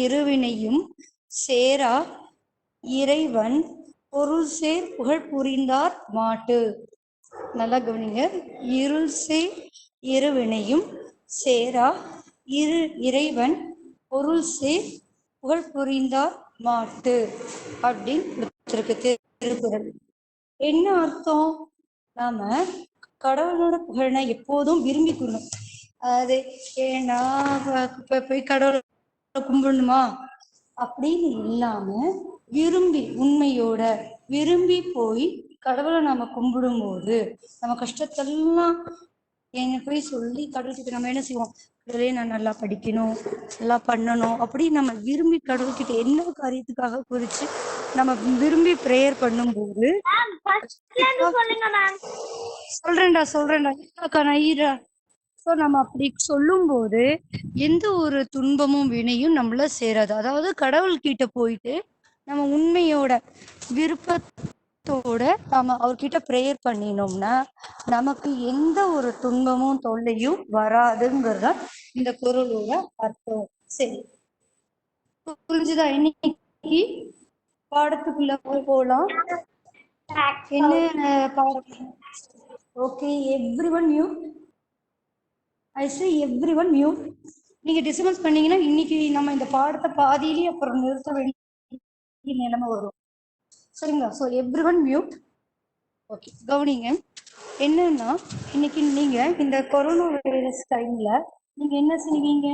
இருவினையும் சேரா இறைவன் பொருள் சேர் புகழ் புரிந்தார் மாட்டு. நல்லா கவனிங்க. இருள் சேர் இருவினையும் சேரா இறைவன் பொருள் சேர் புகழ் புரிந்தார் மாட்டு அப்படின்னு கொடுத்திருக்கு திருக்குறள். என்ன அர்த்தம்? நாம கடவுளோட புகழனை எப்போதும் விரும்பிக்கணும். அது ஏன்னா போய் கடவுளை கும்பிடணுமா அப்படின்னு இல்லாம விரும்பி உண்மையோட விரும்பி போய் கடவுளை நாம கும்பிடும் போது நம்ம கஷ்டத்தெல்லாம் என்ன போய் சொல்லி கடவுள்கிட்ட நம்ம என்ன செய்வோம், கடவுளே நான் நல்லா படிக்கணும், நல்லா பண்ணணும் அப்படின்னு நம்ம விரும்பி கடவுள்கிட்ட என்ன காரியத்துக்காக குறிச்சு நம்ம விரும்பி ப்ரேயர் பண்ணும்போது சொல்றேன்டா நான் ஸோ நம்ம அப்படி சொல்லும் போது எந்த ஒரு துன்பமும் வினையும் நம்மள சேராது. அதாவது கடவுள்கிட்ட போயிட்டு நம்ம உண்மையோட விருப்பத்தோட நம்ம அவர்கிட்ட ப்ரேயர் பண்ணினோம்னா நமக்கு எந்த ஒரு துன்பமும் தொல்லையும் வராதுங்கிறதா இந்த குறளோட அர்த்தம். சரி, புரிஞ்சுதா? இன்னைக்கு பாடத்துக்குள்ள போகலாம். என்ன பாடம்? Okay, everyone mute. I say everyone mute. நீங்க டிஸ்டர்பன்ஸ் பண்ணீங்கன்னா இன்னைக்கு நம்ம இந்த பாடத்தை பாதியிலேயே அப்புறம் நிறுத்த வேண்டிய நிலைமை வரும். சரிங்களா? So everyone mute. ஓகே, கவனிங்க. என்னன்னா இன்னைக்கு நீங்க இந்த கொரோனா வைரஸ் டைம்ல நீங்க என்ன செய்வீங்க?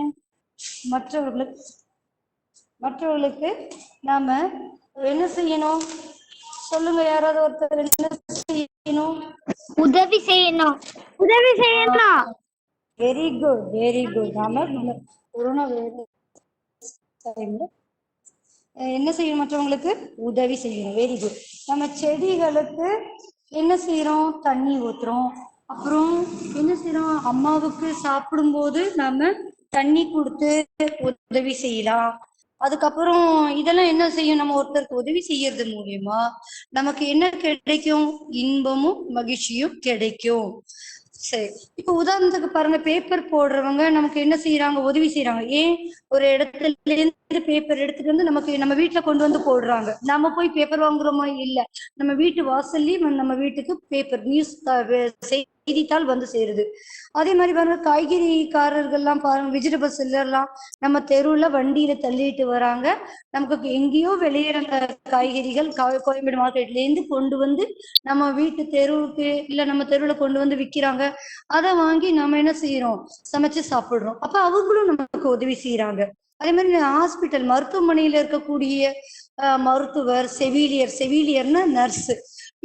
மற்றவர்களுக்கு நாம என்ன செய்யணும் சொல்லுங்க. யாராவது ஒருத்தர் என்ன செய்யணும்? உதவி செய்யணும். Very good. நாம கொரோனா வைரஸ் டைம்ல என்ன செய்யணும்? மற்றவங்களுக்கு உதவி செய்யணும். Very good. நம்ம செடிகளுக்கு என்ன செய்யறோம்? தண்ணி ஊத்துறோம். அப்புறம் என்ன செய்யறோம்? அம்மாவுக்கு சாப்பிடும்போது நாம தண்ணி கொடுத்து உதவி செய்யலாம். அதுக்கப்புறம் இதெல்லாம் என்ன செய்யும்? நம்ம ஒருத்தருக்கு உதவி செய்யறது மூலியமா நமக்கு என்ன கிடைக்கும்? இன்பமும் மகிழ்ச்சியும் கிடைக்கும். சரி, இப்ப உதாரணத்துக்கு பாருங்க, பேப்பர் போடுறவங்க நமக்கு என்ன செய்யறாங்க? உதவி செய்யறாங்க. ஏன்? ஒரு இடத்துல இருந்து பேப்பர் எடுத்துட்டு வந்து நமக்கு நம்ம வீட்டுல கொண்டு வந்து போடுறாங்க. நம்ம போய் பேப்பர் வாங்குறோமா? இல்ல, நம்ம வீட்டு வாசல்லயே நம்ம வீட்டுக்கு பேப்பர் நியூஸ் செய்தித்தாள் வந்து சேருது. அதே மாதிரி பாருங்க, காய்கறிக்காரர்கள்லாம் பாருங்க, வெஜிடபிள்ஸ் எல்லாம் நம்ம தெருவுல வண்டியில தள்ளிட்டு வராங்க. நமக்கு எங்கேயோ விளையிற காய்கறிகள் கோயம்பேடு மார்க்கெட்ல இருந்து கொண்டு வந்து நம்ம வீட்டு தெருவுக்கு இல்ல நம்ம தெருவுல கொண்டு வந்து விக்கிறாங்க. அதை வாங்கி நம்ம என்ன செய்யறோம்? சமைச்சு சாப்பிடுறோம். அப்ப அவங்களும் நமக்கு உதவி செய்யறாங்க. அதே மாதிரி ஹாஸ்பிட்டல் மருத்துவமனையில இருக்கக்கூடிய மருத்துவர், செவிலியர்னா நர்ஸ்,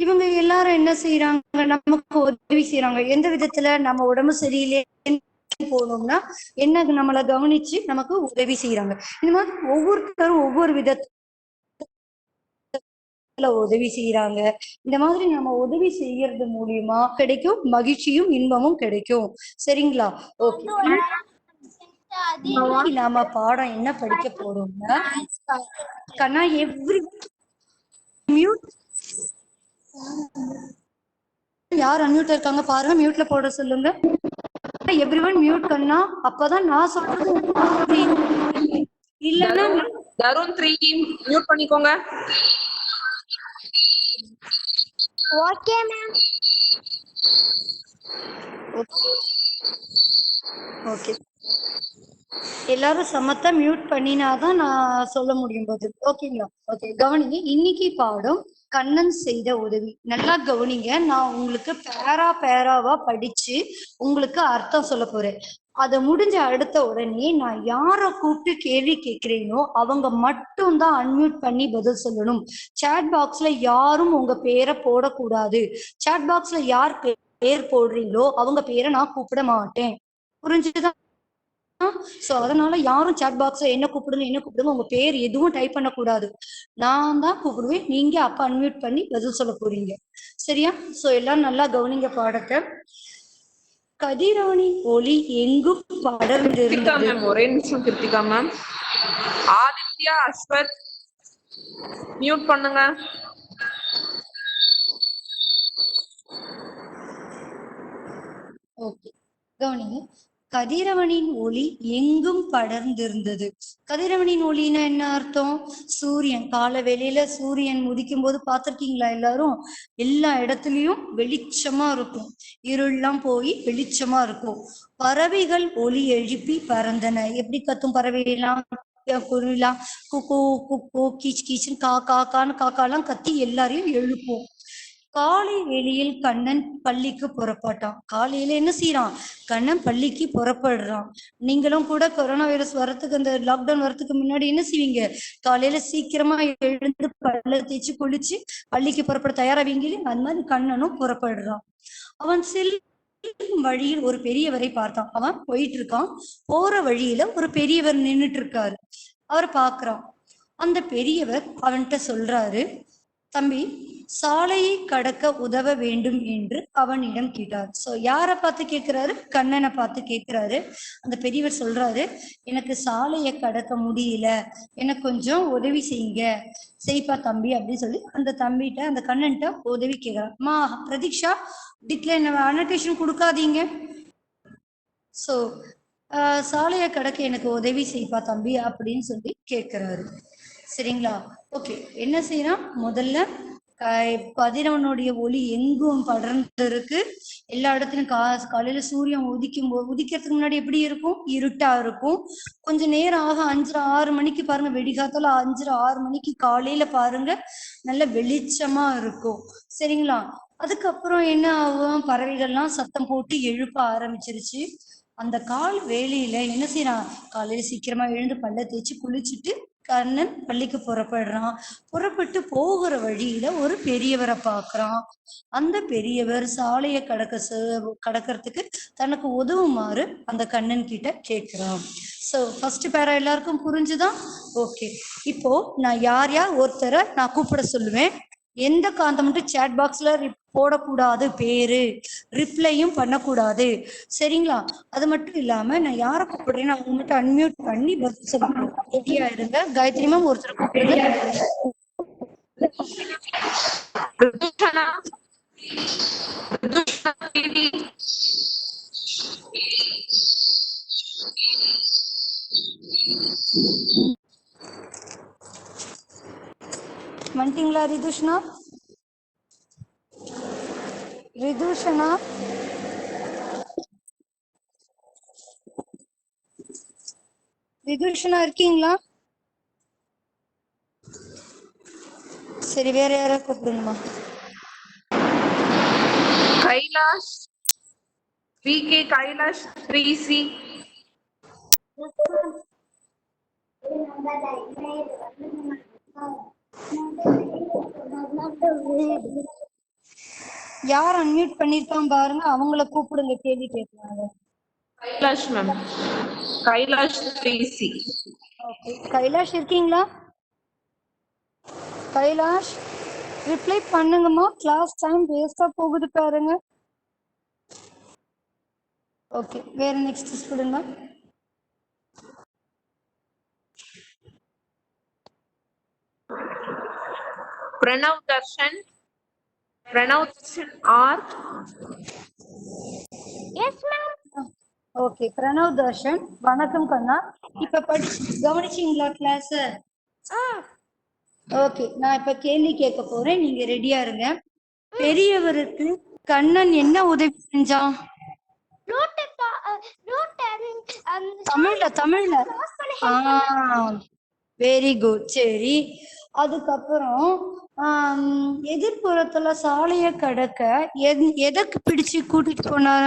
இவங்க எல்லாரும் என்ன செய்யறாங்க? நமக்கு உதவி செய்யறாங்க. எந்த விதத்துல? நம்ம உடம்பு சரியில்லை போனோம்னா என்ன நம்மளை கவனிச்சு நமக்கு உதவி செய்யறாங்க. இந்த மாதிரி ஒவ்வொருத்தரும் ஒவ்வொரு விதத்துல உதவி செய்யறாங்க. இந்த மாதிரி நம்ம உதவி செய்யறது மூலியமா கிடைக்கும் மகிழ்ச்சியும் இன்பமும் கிடைக்கும். சரிங்களா? ஓகே, நாம பாடம் என்ன படிக்க போறோம்னா, கண்ணா எவ்ரி மியூட். யார் அன்மியூட்ல இருக்காங்க பாருங்க, மியூட்ல போட சொல்லுங்க. எவ்ரிவன் மியூட் கண்ணா, அப்பதான் நான் சொல்றது இல்லன்னா தருண் 3 மியூட் பண்ணிக்கோங்க. Okay ma'am. ஓகே, எல்லாரும் சமத்தா மியூட் பண்ணினாதான் நான் சொல்ல முடியும் பதில். ஓகேங்களா? ஓகே, கவனிங்க. இன்னைக்கு பாடம் கண்ணன் செய்த உதவி. நல்லா கவனிங்க. நான் உங்களுக்கு பேராவா படிச்சு உங்களுக்கு அர்த்தம் சொல்ல போறேன். அதை முடிஞ்ச அடுத்த உடனே நான் யாரை கூப்பிட்டு கேள்வி கேட்கிறேனோ அவங்க மட்டும் தான் அன்மியூட் பண்ணி பதில் சொல்லணும். சாட் பாக்ஸ்ல யாரும் உங்க பேரை போடக்கூடாது. சாட் பாக்ஸ்ல யார் பேர் போடுறீங்களோ அவங்க பேரை நான் கூப்பிட மாட்டேன். புரிஞ்சுதான்? சோ அதனால யாரும் சாட் பாக்ஸ்ல என்ன கூப்பிடுங்க உங்க பேர் எதுவும் டைப் பண்ணக்கூடாது. நான் தான் கூப்பிடுவேன். நீங்க அப்ப அன்மியூட் பண்ணி பதில் சொல்ல போறீங்க. சரியா? சோ எல்லாம் நல்லா கவனிங்க பாடத்தை. கதிராணி ஒளி எங்கும் படர்ந்திருந்தது. ஒரே நிமிஷம் கிருத்திகா மேம். ஆதித்யா, அஸ்வத் மியூட் பண்ணுங்க. ஓகே, கவனிங்க. கதிரவனின் ஒளி எங்கும் படர்ந்திருந்தது. கதிரவனின் ஒளின்னா என்ன அர்த்தம்? சூரியன் கால வேளையில சூரியன் உதிக்கும் போது பார்த்திருக்கீங்களா எல்லாரும்? எல்லா இடத்துலயும் வெளிச்சமா இருக்கும், இருள்லாம் போய் வெளிச்சமா இருக்கும். பறவைகள் ஒலி எழுப்பி பறந்தன. எப்படி கத்தும் பறவைகள்லாம்? குருவிலாம் குக்கு குக்கு கீச் கீச்சுன்னு காக்கான்னு காக்காலாம் கத்தி எல்லாரையும் எழுப்போம். காலை வேளையில் கண்ணன் பள்ளிக்கு புறப்பட்டான். காலையில என்ன செய்யறான்? கண்ணன் பள்ளிக்கு புறப்படுறான். நீங்களும் கூட கொரோனா வைரஸ் வரத்துக்கு, அந்த லாக்டவுன் வரத்துக்கு முன்னாடி என்ன செய்வீங்க? காலையில சீக்கிரமா எழுந்து பல்ல தேய்ச்சி குளிச்சு பள்ளிக்கு புறப்பட தயாராவீங்க. அந்த மாதிரி கண்ணனும் புறப்படுறான். அவன் வழியில் ஒரு பெரியவரை பார்த்தான். அவன் போயிட்டு இருக்கான். போற வழியில ஒரு பெரியவர் நின்றுட்டு இருக்காரு. அவர் பார்க்கிறான். அந்த பெரியவர் அவன்கிட்ட சொல்றாரு, தம்பி, சாலையை கடக்க உதவ வேண்டும் என்று அவனிடம் கேட்டார். சோ யாரை பார்த்து கேட்கிறாரு? கண்ணனை பார்த்து கேட்கிறாரு. அந்த பெரியவர் சொல்றாரு, எனக்கு சாலையை கடக்க முடியல, எனக்கு கொஞ்சம் உதவி செய்யுங்க, செய்ப்பா தம்பி அப்படின்னு சொல்லி அந்த தம்பிகிட்ட, அந்த கண்ணன்ட்ட உதவி கேட்கிறார். மா பிரதீக்ஷா, டிக்ளைன் அனோட்டேஷன் கொடுக்காதீங்க. ஸோ சாலையை கடக்க எனக்கு உதவி செய்ப்பா தம்பி அப்படின்னு சொல்லி கேட்கிறாரு. சரிங்களா? ஓகே, என்ன செய்யறான்? முதல்ல கதிரவனுடைய ஒளி எங்கும் படர்ந்து இருக்கு. எல்லா இடத்துலயும் காலையில சூரியன் உதிக்கிறதுக்கு முன்னாடி எப்படி இருக்கும்? இருட்டா இருக்கும். கொஞ்ச நேரம் ஆக 5-6 மணிக்கு பாருங்க, வெடிகாத்தால 5-6 மணிக்கு காலையில பாருங்க, நல்ல வெளிச்சமா இருக்கும். சரிங்களா? அதுக்கப்புறம் என்ன ஆகும்? பறவைகள்லாம் சத்தம் போட்டு எழுப்ப ஆரம்பிச்சிருச்சு. அந்த கால் வேலையில என்ன செய்யறான்? காலையில சீக்கிரமா எழுந்து பல்ல தேய்ச்சி குளிச்சுட்டு கண்ணன் பள்ளிக்கு புறப்படுறான். புறப்பட்டு போகிற வழியில ஒரு பெரியவரை பார்க்கறான். அந்த பெரியவர் சாலையை கடக்கிறதுக்கு தனக்கு உதவுமாறு அந்த கண்ணன் கிட்ட கேட்கிறான். ஸோ ஃபர்ஸ்ட் பேரா எல்லாருக்கும் புரிஞ்சுதான்? ஓகே, இப்போ நான் யார் ஒருத்தரை நான் கூப்பிட சொல்லுவேன். எந்த காந்தம் மட்டும் சேட் பாக்ஸ்ல போடக்கூடாது, பேரு ரிப்ளையும் பண்ணக்கூடாது. சரிங்களா? அது மட்டும் இல்லாம நான் யாரை கூப்பிடுறேன்னு அவங்க மட்டும் அன்மியூட் பண்ணி பதில் சொல்லணும். ரெடியா இருங்க. காயத்ரி மேம் ஒருத்தர் கூப்பிடுங்க. வந்துட்டீங்களா ரிதுஷ்ணா? ரிதுஷனா, ரிதுஷனா இருக்கீங்களா? சரி, வேற யாரா கூப்பிடுங்கம்மா. Kailash, VK Kailash 3C. யார் அன்மியூட் பண்ணிருக்கான் பாருங்க, அவங்கள கூப்பிடுங்க, கேள்வி கேட்கறாங்க. Kailash ma'am, Kailash 3C. Okay, Kailash இருக்கீங்களா? கைலாஷ் ரிப்ளை பண்ணுங்கம்மா, கிளாஸ் டைம் வேஸ்டா போகுது பாருங்க. ஓகே, வேற next student ma'am. Pranav Darshan, Pranav Darshan R. Yes ma'am. Okay, Pranav Darshan, வணக்கம் கண்ணா. இப்ப கவனிச்சீங்களா கிளாஸ்? ஓகே, நான் இப்ப கேள்வி கேட்க போறேன், நீங்க ரெடியா இருங்க. பெரியவருக்கு கண்ணன் என்ன உதவி செஞ்சான்? தமிழ்ல. Very good. சரி, அதுக்கப்புறம் எதிர்ப்புறத்துல சாலைய கடக்க எதற்கு பிடிச்சு கூட்டிட்டு போனார?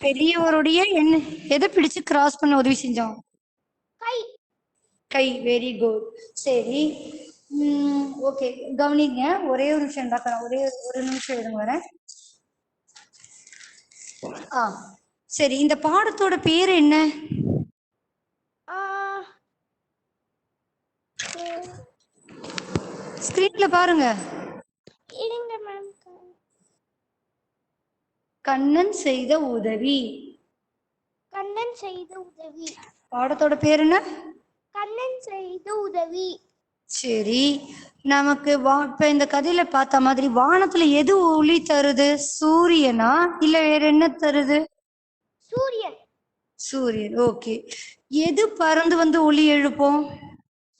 பெரியவருடைய என்ன எதை பிடிச்சு கிராஸ் பண்ண உதவி செஞ்சான்? கை. Very good. சரி, ஓகே, கவனிங்க. ஒரே ஒரு நிமிஷம் தான், ஒரு நிமிஷம் இருங்க, வரேன். சரி, இந்த பாடத்தோட பேர் என்ன? ஸ்கிரீன்ல பாருங்க. கண்ணன் செய்த உதவி. பாடத்தோட பேர் என்ன? கண்ணன் செய்த உதவி. சரி, நமக்கு இப்ப இந்த கதையில பார்த்த மாதிரி வானத்துல எது ஒளி தருது? சூரியனா இல்ல வேற என்ன தருது? சூரியன். சூரியன். ஓகே. எது பறந்து வந்து ஒளி எழுப்பும்?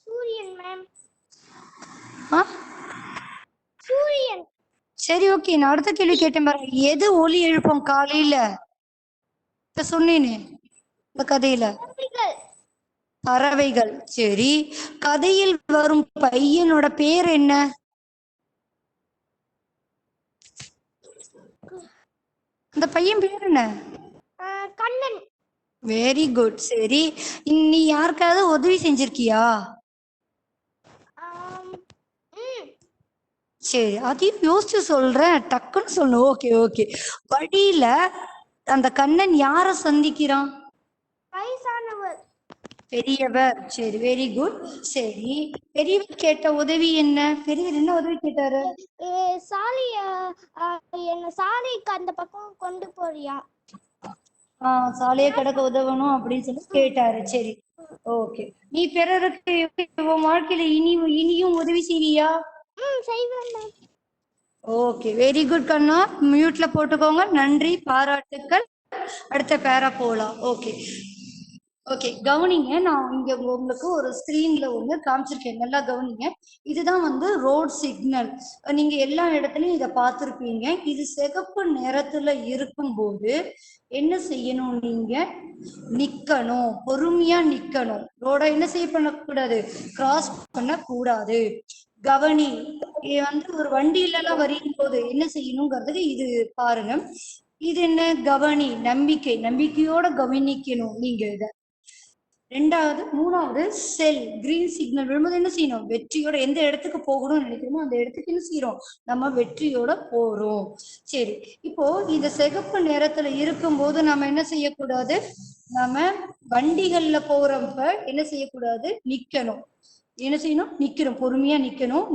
சூரியன் மேம். ஆ சூரியன். சரி, ஓகே. நான் அடுத்த கேள்வி கேட்டேன் பாருங்க. எது ஒலி எழுப்பும் காலையில? இப்ப சொன்னேனே இந்த கதையில. பறவைகள். பறவைகள். சரி, கதையில் வரும் பையனோட பேர் என்ன? அந்த பையன் பேர் என்ன? கண்ணன். Very good. சரி, நீ யாருக்காவது உதவி செஞ்சிருக்கியா? சரி, அதையும் யோசிச்சு சொல்றேன், டக்குன்னு சொல்லணும். Okay okay. வழியில அந்த கண்ணன் யார சந்திக்கிறான்? வயசானவர். பெரியவர். சரி, வெரி குட். சரி, பெரியவர் கேட்ட உதவி என்ன? பெரியவர் என்ன உதவி கேட்டாரு? சாலிய என்ன சாலைக்கு அந்த பக்கம் கொண்டு போறியா? சாலையை கடக்க உதவணும் அப்படின்னு சொல்லி கேட்டாரு. சரி, ஓகே. நீ பிறருக்கு உன் வாழ்க்கையில இனியும் உதவி செய்வியா? செய்வேன். ஓகே, வெரி குட் கண்ணா. மியூட்ல போட்டுக்கோங்க. நன்றி, பாராட்டுக்கள். அடுத்த பேரா போலாம். ஓகே ஓகே, கவனிங்க. நான் இங்க உங்களுக்கு ஒரு ஸ்கிரீன்ல ஒண்ணு காமிச்சிருக்கேன், நல்லா கவனிங்க. இதுதான் வந்து ரோட் சிக்னல். நீங்க எல்லா இடத்துலயும் இதை பார்த்துருப்பீங்க. இது சிகப்பு நேரத்துல இருக்கும்போது என்ன செய்யணும்? நீங்க நிக்கணும், பொறுமையா நிக்கணும். ரோட என்ன பண்ணக்கூடாது? கிராஸ் பண்ண கூடாது. கவனி. இது வந்து ஒரு வண்டியில எல்லாம் வரும் போது என்ன செய்யணுங்கிறதுக்கு இது பாருங்க. இது என்ன? கவனி, நம்பிக்கை. நம்பிக்கையோட கவனிக்கணும் நீங்க இத. ரெண்டாவது, மூணாவது, செல். கிரீன் சிக்னல் விழும்போது என்ன செய்யணும்? வெற்றியோட எந்த இடத்துக்கு போகணும்னு நினைக்கிறோமோ அந்த இடத்துக்கு என்ன செய்யறோம்? நம்ம வெற்றியோட போறோம். சரி, இப்போ இந்த சிகப்பு நேரத்துல இருக்கும்போது நம்ம என்ன செய்யக்கூடாது? நம்ம வண்டிகள்ல போறப்ப என்ன செய்யக்கூடாது? நிக்கணும். என்ன செய்யணும்? நிக்கணும், பொறுமையா நிக்கணும்.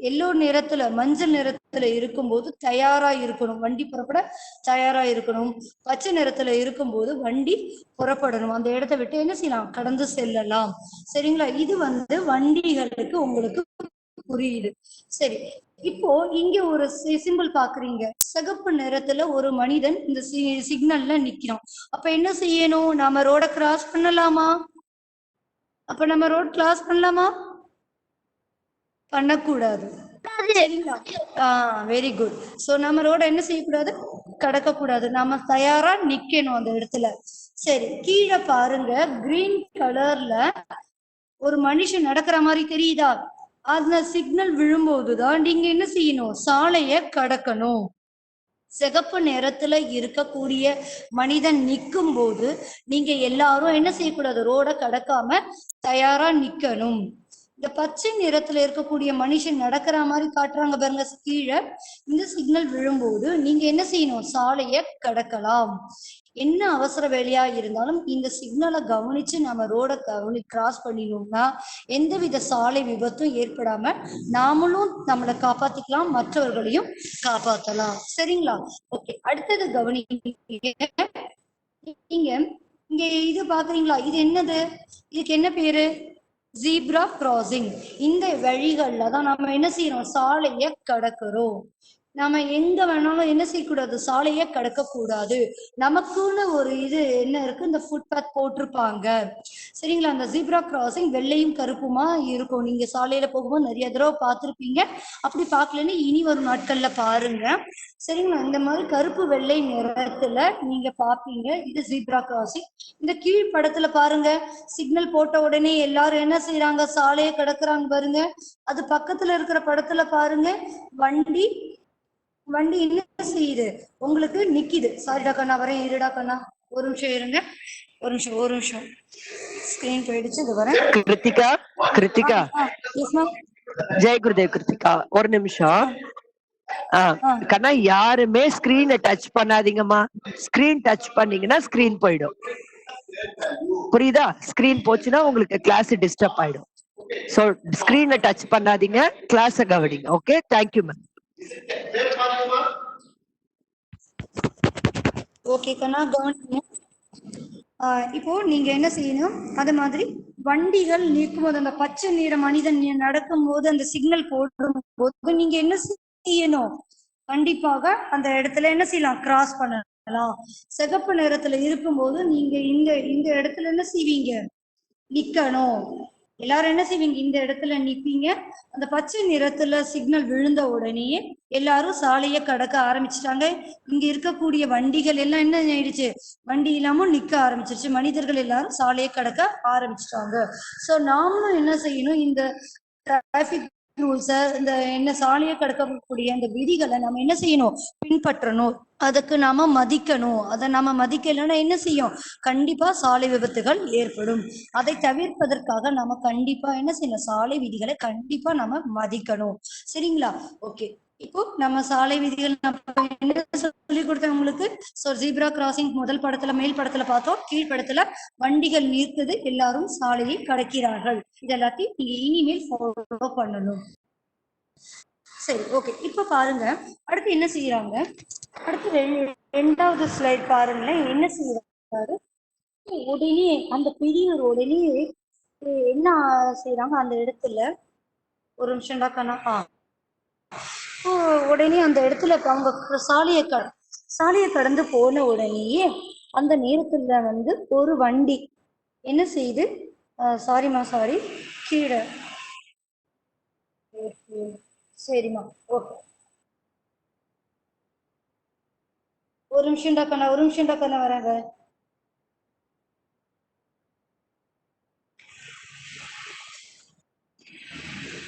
எல்லோ நிறத்துல, மஞ்சள் நிறத்துல இருக்கும்போது தயாரா இருக்கணும், வண்டி புறப்பட தயாரா இருக்கணும். பச்சை நிறத்துல இருக்கும்போது வண்டி புறப்படணும். அந்த இடத்தை விட்டு என்ன செய்யலாம்? கடந்து செல்லலாம். சரிங்களா? இது வந்து வண்டிகளுக்கு உங்களுக்கு புரியுது. சரி, இப்போ இங்க ஒரு சிம்பிள் பாக்குறீங்க. சிகப்பு நிறத்துல ஒரு மனிதன் இந்த சிக்னல்ல நிக்கிறான். அப்ப என்ன செய்யணும்? நாம ரோட கிராஸ் பண்ணலாமா? அப்ப நம்ம ரோட் கிராஸ் பண்ணலாமா? பண்ணக்கூடாது. சரிங்களா? Very good. சோ நம்ம ரோட என்ன செய்யக்கூடாது? கடக்க கூடாது. நாம தயாரா நிக்கணும் அந்த இடத்துல. சரி, கீழே பாருங்க. கிரீன் கலர்ல ஒரு மனுஷன் நடக்கிற மாதிரி தெரியுதா? அந்த சிக்னல் விழும்போதுதான் நீங்க என்ன செய்யணும்? சாலைய கடக்கணும். சிகப்பு நிறத்துல இருக்கக்கூடிய மனிதன் நிற்கும் போது நீங்க எல்லாரும் என்ன செய்யக்கூடாது? ரோட கடக்காம தயாரா நிக்கணும். இந்த பச்சை நிறத்துல இருக்கக்கூடிய மனுஷன் நடக்கிற மாதிரி காட்டுறாங்க பாருங்க கீழே. இந்த சிக்னல் விழும்போது நீங்க என்ன செய்யணும்? சாலைய கடக்கலாம். என்ன அவசர வேலையா இருந்தாலும் இந்த சிக்னலை கவனிச்சு நம்ம ரோட கிராஸ் பண்ணினோம்னா எந்தவித சாலை விபத்தும் ஏற்படாம நாமளும் நம்மளை காப்பாத்திக்கலாம், மற்றவர்களையும் காப்பாத்தலாம். சரிங்களா? ஓகே, அடுத்தது கவனிங்க. நீங்க இங்க இது பாக்குறீங்களா? இது என்னது? இதுக்கு என்ன பேரு? Zebra crossing. இந்த வழிகள்ல தான் நம்ம என்ன செய்யறோம்? சாலைய கடக்கிறோம். நாம எங்க வேணாலும் என்ன செய்யக்கூடாது? சாலைய கடக்க கூடாது. நமக்குன்னு ஒரு இது என்ன இருக்கு? இந்த ஃபுட்பாத் போட்டிருப்பாங்க. சரிங்களா? அந்த ஜீப்ரா கிராசிங் வெள்ளையும் கருப்புமா இருக்கும். நீங்க சாலையில போகும்போது நிறைய தடவை பார்த்துருப்பீங்க. அப்படி பார்க்கலன்னு இனி வரும் நாட்கள்ல பாருங்க. சரிங்களா? இந்த மாதிரி கருப்பு வெள்ளை நிறத்துல நீங்க பாப்பீங்க. இது ஜீப்ரா கிராசிங். இந்த கீழ் படத்துல பாருங்க, சிக்னல் போட்ட உடனே எல்லாரும் என்ன செய்யறாங்க? சாலையை கடக்குறாங்க பாருங்க. அது பக்கத்துல இருக்கிற படத்துல பாருங்க, வண்டி என்ன செய்யுது? உங்களுக்கு நிக்குது. சாரிடா கண்ணா, வரேன், இருடா கண்ணா, ஒரு நிமிஷம் இருங்க. ஒரு நிமிஷம் ஸ்கிரீன் போயிடுச்சு. இது வரேன். கிருத்திகா ஜெய் குருதேவ். கிருத்திகா ஒரு நிமிஷம். கண்ணா, யாருமே ஸ்கிரீனை டச் பண்ணாதீங்கம்மா. ஸ்கிரீன் டச் பண்ணீங்கன்னா ஸ்கிரீன் போயிடும். புரியுதா? ஸ்கிரீன் போச்சுன்னா உங்களுக்கு கிளாஸ் டிஸ்டர்ப் ஆயிடும். சோ ஸ்கிரீனை டச் பண்ணாதீங்க, கிளாஸ கவனிங்க. Okay, thank you ma'am. ஓகே கண்ணா, கவனிங்க. இப்போ நீங்க என்ன செய்யணும்? அது மாதிரி வண்டிகள் நிற்கும் போது, அந்த பச்சை நிற மனிதன் நடக்கும் போது, அந்த சிக்னல் போடும் போது நீங்க என்ன செய்யணும்? கண்டிப்பாக அந்த இடத்துல என்ன செய்யலாம்? கிராஸ் பண்ணணும். சிகப்பு நிறத்துல இருக்கும்போது நீங்க இந்த இந்த இடத்துல என்ன செய்வீங்க? நிக்கணும். எல்லாரும் என்ன செய்வீங்க? இந்த இடத்துல நிப்பீங்க. அந்த பச்சை நிறத்துல சிக்னல் விழுந்த உடனேயே எல்லாரும் சாலையை கடக்க ஆரம்பிச்சிட்டாங்க. இங்க இருக்கக்கூடிய வண்டிகள் எல்லாம் என்ன ஆயிடுச்சு? வண்டி இல்லாம நிக்க ஆரம்பிச்சிருச்சு. மனிதர்கள் எல்லாரும் சாலையை கடக்க ஆரம்பிச்சிட்டாங்க. சோ நாமளும் என்ன செய்யணும்? இந்த டிராபிக் ரூல்ஸ, இந்த என்ன சாலையை கடக்கக்கூடிய அந்த விதிகளை நம்ம என்ன செய்யணும்? பின்பற்றணும். அதுக்கு நாம மதிக்கணும். அதை நாம மதிக்கலைன்னா என்ன செய்யும்? கண்டிப்பா சாலை விபத்துகள் ஏற்படும். அதை தவிர்ப்பதற்காக நாம கண்டிப்பா என்ன செய்யணும்? சாலை விதிகளை கண்டிப்பா நாம மதிக்கணும். சரிங்களா? ஓகே, இப்போ நம்ம சாலை விதிகள் என்ன சொல்லி கொடுத்தேன் உங்களுக்கு? சோ ஜீப்ரா கிராசிங் முதல் படத்துல மேல் படத்துல பார்த்தோம். கீழ் படத்துல வண்டிகள் நிறுத்தது, எல்லாரும் சாலையை கடக்கிறார்கள். இது எல்லாத்தையும் நீங்க இனிமேல் ஃபாலோ பண்ணணும். சரி, ஓகே. இப்ப பாருங்க, அடுத்து என்ன செய்யறாங்க? அடுத்து ரெண்டாவது ஸ்லைட் பாருங்களேன். என்ன செய்யறாரு? உடனே அந்த பெரியவர் உடனே என்ன செய்யறாங்க? அந்த இடத்துல ஒரு நிமிஷம் டாக்கண்ணா. உடனே அந்த இடத்துல அவங்க சாலையை கடந்து போன உடனேயே அந்த நேரத்துல வந்து ஒரு வண்டி என்ன செய்யுது? சாரிம்மா, சாரி, கீழே. சரிம்மா, ஓகே. ஒரு நிமிஷம் டாக்கண்ணா வராங்க.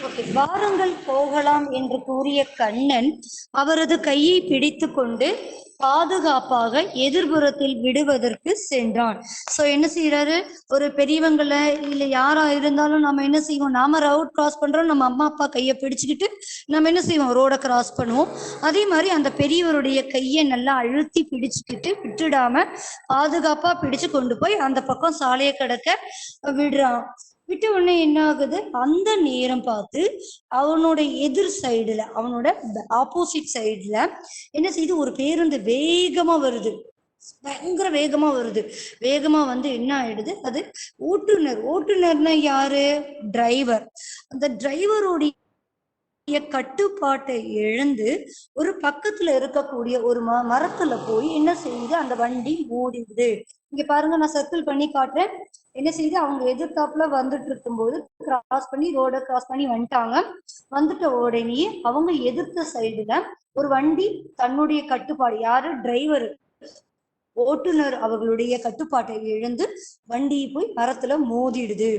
ஓகே, வாருங்கள் போகலாம் என்று கூறிய கண்ணன் அவரது கையை பிடித்து கொண்டு பாதுகாப்பாக எதிர்புறத்தில் விடுவதற்கு சென்றான். சோ என்ன செய்யறாரு? ஒரு பெரியவங்களை இல்ல யாரா இருந்தாலும் நம்ம என்ன செய்வோம்? நாம ரோட் கிராஸ் பண்றோம், நம்ம அம்மா அப்பா கையை பிடிச்சுக்கிட்டு நம்ம என்ன செய்வோம்? ரோட கிராஸ் பண்ணுவோம். அதே மாதிரி அந்த பெரியவருடைய கையை நல்லா அழுத்தி பிடிச்சுக்கிட்டு விட்டுடாம பாதுகாப்பா பிடிச்சு கொண்டு போய் அந்த பக்கம் சாலையை கடக்க விடுறான். விட்ட உடனே என்ன ஆகுது? அந்த நேரம் பார்த்து அவனோட எதிர் சைடுல, அவனோட ஆப்போசிட் சைடுல என்ன செய்யுது? ஒரு பேருந்து வேகமா வருது. பயங்கர வேகமா வருது. வேகமா வந்து என்ன ஆயிடுது? அது ஓட்டுநர்னா யாரு? டிரைவர். அந்த டிரைவருடைய கட்டுப்பாட்டை இழந்து ஒரு பக்கத்துல இருக்கக்கூடிய ஒரு மரத்துல போய் என்ன செய்யுது? அந்த வண்டி ஓடிடுது. இங்க பாருங்க, நான் சர்க்கிள் பண்ணி காட்டுறேன். என்ன செய்யுது? அவங்க எதிர்த்தாப்புல வந்துட்டு இருக்கும்போது ரோட கிராஸ் பண்ணி வந்துட்டாங்க. வந்துட்ட உடனே அவங்க எதிர்த்த சைடுல ஒரு வண்டி தன்னுடைய கட்டுப்பாடு, யாரு? டிரைவர், ஓட்டுநர் அவர்களுடைய கட்டுப்பாட்டை இழந்து வண்டியை போய் மரத்துல மோதிடுது.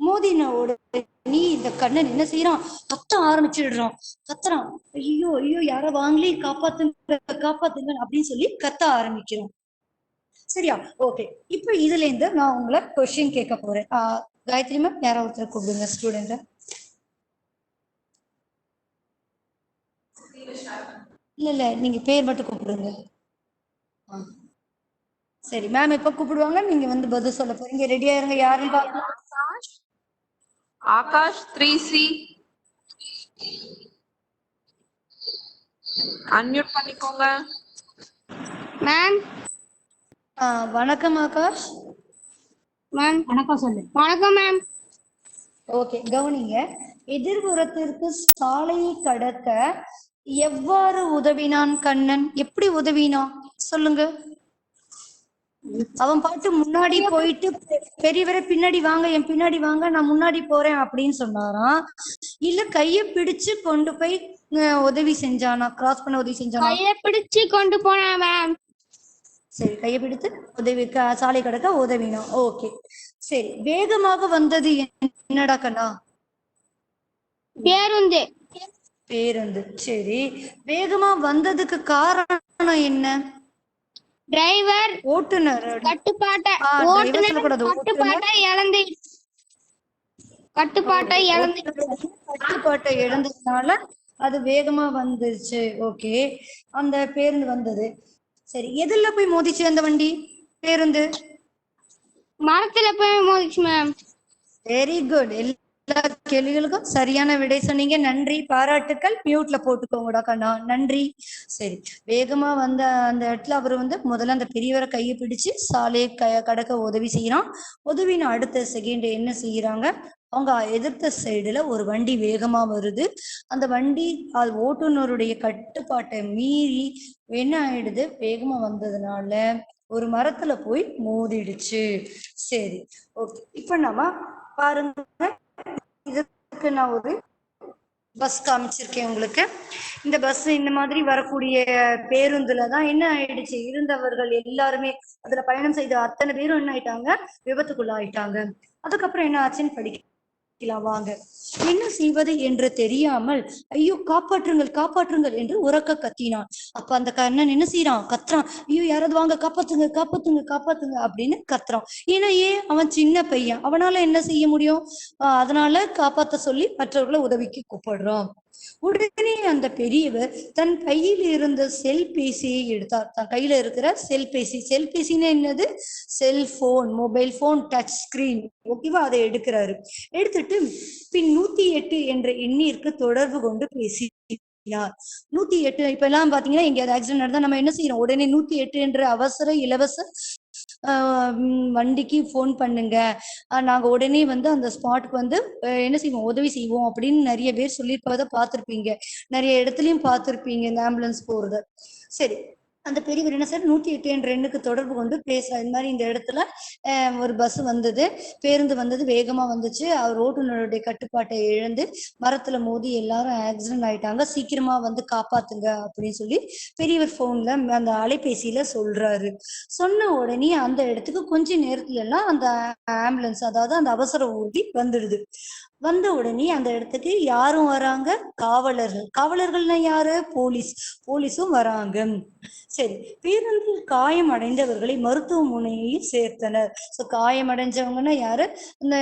மோதின உடனே இந்த கண்ணன் என்ன செய்யறான்? கத்த ஆரம்பிச்சிடுறான். கத்துறான், ஐயோ ஐயோ, யார வாங்கலே, காப்பாத்துங்க காப்பாத்துங்க அப்படின்னு சொல்லி கத்த ஆரம்பிக்கிறான். சரியா? ஓகே, இப்ப இதுல இருந்து நான் உங்களை கொஸ்டின் கேட்க போறேன். காயத்ரி மேம், யாராவது ஒருத்தர் கூப்பிடுங்க ஸ்டூடெண்ட். இல்ல, நீங்க பேர் மட்டும் கூப்பிடுங்க. சரி மேம், இப்ப கூப்பிடுவாங்க, நீங்க வந்து பதில் சொல்ல போறீங்க. ரெடியா இருங்க. யாருன்னு பாக்கலாம். ஆகாஷ் 3C அன்மியூட் பண்ணிக்கோங்க. மேம். வணக்கம் ஆகாஷ். மேம் வணக்கம் சொல்லு. வணக்கம் மேம். ஓகே, கவனிங்க. எதிர்புறத்திற்கு சாலையை கடக்க எவ்வாறு உதவினான் கண்ணன்? எப்படி உதவினான் சொல்லுங்க. அவன் பாட்டு முன்னாடி போயிட்டு பெரியவரை பின்னாடி வாங்க, என் பின்னாடி வாங்க, நான் முன்னாடி போறேன் அப்படின்னு சொன்னாராம். இல்ல கைய பிடிச்சு கொண்டு போய் உதவி செஞ்சானா? கிராஸ் பண்ண உதவி செஞ்சானா? கைய பிடிச்சு கொண்டு போனா மேம். சரி, கைய பிடித்து உதவி சாலை கடக்க உதவினா. ஓகே, சரி. வேகமாக வந்தது என்னடா கண்ணா? பேருந்து. சரி, வேகமா வந்ததுக்கு காரணம் என்ன? டிரைவர், ஓட்டுநர் கட்டுப்பாட்டை இழந்ததுனால அது வேகமா வந்துருச்சு. ஓகே, அந்த பேருந்து வந்தது. சரி, எதுல போய் மோதிச்சு அந்த வண்டி? பேருந்து மரத்துல போய் மோதிச்சு மேம். Very good. எல்லா கேள்விகளுக்கும் சரியான விடை சொன்னீங்க. நன்றி, பாராட்டுக்கள். மியூட்ல போட்டுக்கோங்கடா கண்ணா. நன்றி. சரி, வேகமா வந்த அந்த இடத்துல அவர் வந்து முதல்ல அந்த பெரியவரை கையை பிடிச்சு சாலையை கடக்க உதவி செய்யறான். உதவின அடுத்த செகண்ட் என்ன செய்யறாங்க? அவங்க எதிர்த்த சைடுல ஒரு வண்டி வேகமா வருது. அந்த வண்டி அது ஓட்டுநருடைய கட்டுப்பாட்டை மீறி என்ன ஆயிடுது, வேகமா வந்ததுனால ஒரு மரத்துல போய் மோதிடுச்சு. சரி, ஓகே. இப்ப நம்ம பாருங்க, இதுக்கு நான் ஒரு பஸ் காமிச்சிருக்கேன் உங்களுக்கு. இந்த பஸ் இந்த மாதிரி வரக்கூடிய பேருந்துல தான் என்ன ஆயிடுச்சு, இருந்தவர்கள் எல்லாருமே, அதுல பயணம் செய்த அத்தனை பேரும் என்ன ஆயிட்டாங்க, விபத்துக்குள்ளாயிட்டாங்க. அதுக்கப்புறம் என்ன ஆச்சுன்னு படிக்கலாம் வாங்க. என்ன செய்வது என்று தெரியாமல், ஐயோ காப்பாற்றுங்கள் காப்பாற்றுங்கள் என்று உரக்க கத்தினான். அப்ப அந்த கண்ணன் என்ன செய்யறான், கத்துறான், ஐயோ யாராவது வாங்க, காப்பாத்துங்க காப்பாத்துங்க காப்பாத்துங்க அப்படின்னு கத்துறான். ஏன்னா அவன் சின்ன பையன், அவனால என்ன செய்ய முடியும், அதனால காப்பாத்த சொல்லி மற்றவர்களை உதவிக்கு கூப்பிடுறான். உடனே அந்த பெரியவர் தன் கையில் இருந்த செல்பேசியை எடுத்தார். தன் கையில இருக்கிற செல்பேசின்னு என்னது, cellphone, mobile phone, touch screen, ஓகேவா, அதை எடுக்கிறாரு. எடுத்துட்டு பின் 108 என்ற எண்ணிற்கு தொடர்பு கொண்டு பேசினார். 108 இப்ப எல்லாம் பாத்தீங்கன்னா எங்கேயாவது ஆக்சிடென்ட் நடந்தா நம்ம என்ன செய்யறோம், உடனே 108 என்ற அவசர இலவச வண்டிக்கு போன் பண்ணுங்க, நாங்க உடனே வந்து அந்த ஸ்பாட்டுக்கு வந்து என்ன செய்வோம், உதவி செய்வோம் அப்படின்னு நிறைய பேர் சொல்லியிருப்பதை பார்த்திருப்பீங்க. நிறைய இடத்துலயும் பார்த்திருப்பீங்க இந்த ஆம்புலன்ஸ் போறத. சரி, அந்த பெரியவர் என்ன சார் 108 என்ற எண்ணுக்கு தொடர்பு கொண்டு பேசுறாரு. இந்த மாதிரி இந்த இடத்துல ஒரு பஸ் வந்தது, பேருந்து வந்தது, வேகமா வந்துச்சு, அவர் ஓட்டுநருடைய கட்டுப்பாட்டை இழந்து மரத்துல மோதி எல்லாரும் ஆக்சிடென்ட் ஆயிட்டாங்க, சீக்கிரமா வந்து காப்பாத்துங்க அப்படின்னு சொல்லி பெரியவர் போன்ல அந்த அலைபேசியில சொல்றாரு. சொன்ன உடனே அந்த இடத்துக்கு கொஞ்ச நேரத்துல எல்லாம் அந்த ஆம்புலன்ஸ், அதாவது அந்த அவசர ஊர்தி வந்துடுது. வந்த உடனே அந்த இடத்துக்கு யாரும் வராங்க, காவலர்கள்னா யாரு, போலீஸும் வராங்க. சரி, பேருந்தில் காயம் அடைந்தவர்களை மருத்துவமனையில் சேர்த்தனர். ஸோ காயம் அடைஞ்சவங்கன்னா யாரு, இந்த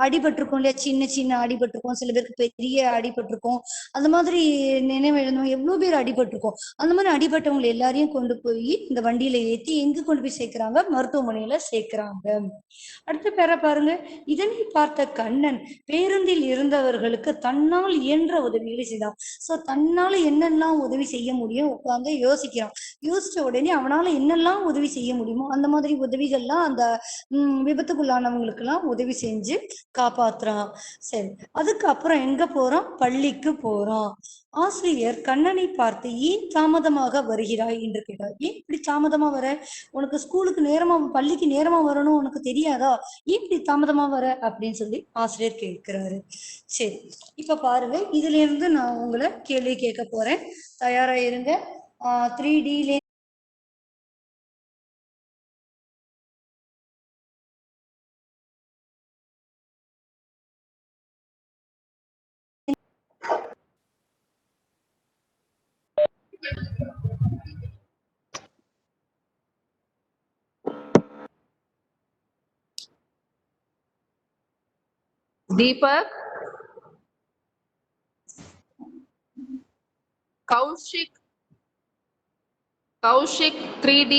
அடிபட்டிருக்கும் இல்லையா, சின்ன சின்ன அடிபட்டிருக்கும், சில பேருக்கு பெரிய அடிபட்டிருக்கும், அந்த மாதிரி நினைவு எழுந்தவங்க எவ்வளவு பேர் அடிபட்டிருக்கும். அந்த மாதிரி அடிபட்டவங்களை எல்லாரையும் கொண்டு போய் இந்த வண்டியில ஏற்றி எங்க கொண்டு போய் சேர்க்கிறாங்க, மருத்துவமனையில சேர்க்கிறாங்க. அடுத்த பேர பாருங்க. இதனை பார்த்த கண்ணன் பேருந்தில் இருந்தவர்களுக்கு தன்னால் இயன்ற உதவிகளை செய்தான். சோ தன்னால என்னெல்லாம் உதவி செய்ய முடியும் உட்கார்ந்து யோசிக்கிறான். யோசிச்ச உடனே அவனால என்னெல்லாம் உதவி செய்ய முடியுமோ அந்த மாதிரி உதவிகள்லாம் அந்த விபத்துக்குள்ளானவங்களுக்கு எல்லாம் உதவி செஞ்சு காப்பாத்துறான். சரி, அதுக்கப்புறம் எங்க போறான், பள்ளிக்கு போறான். ஆசிரியர் கண்ணனை பார்த்து ஏன் தாமதமாக வருகிறாய் என்று கேட்டார். ஏன் இப்படி தாமதமா வர, உனக்கு ஸ்கூலுக்கு நேரமா, பள்ளிக்கு நேரமா வரணும் உனக்கு தெரியாதா, ஏன் இப்படி தாமதமா வர அப்படின்னு சொல்லி ஆசிரியர் கேட்கிறாரு. சரி, இப்ப பாருங்க, இதுல இருந்து நான் உங்களை கேள்வி கேட்க போறேன், தயாரா இருங்க. 3D Deepak, Kaushik, 3D,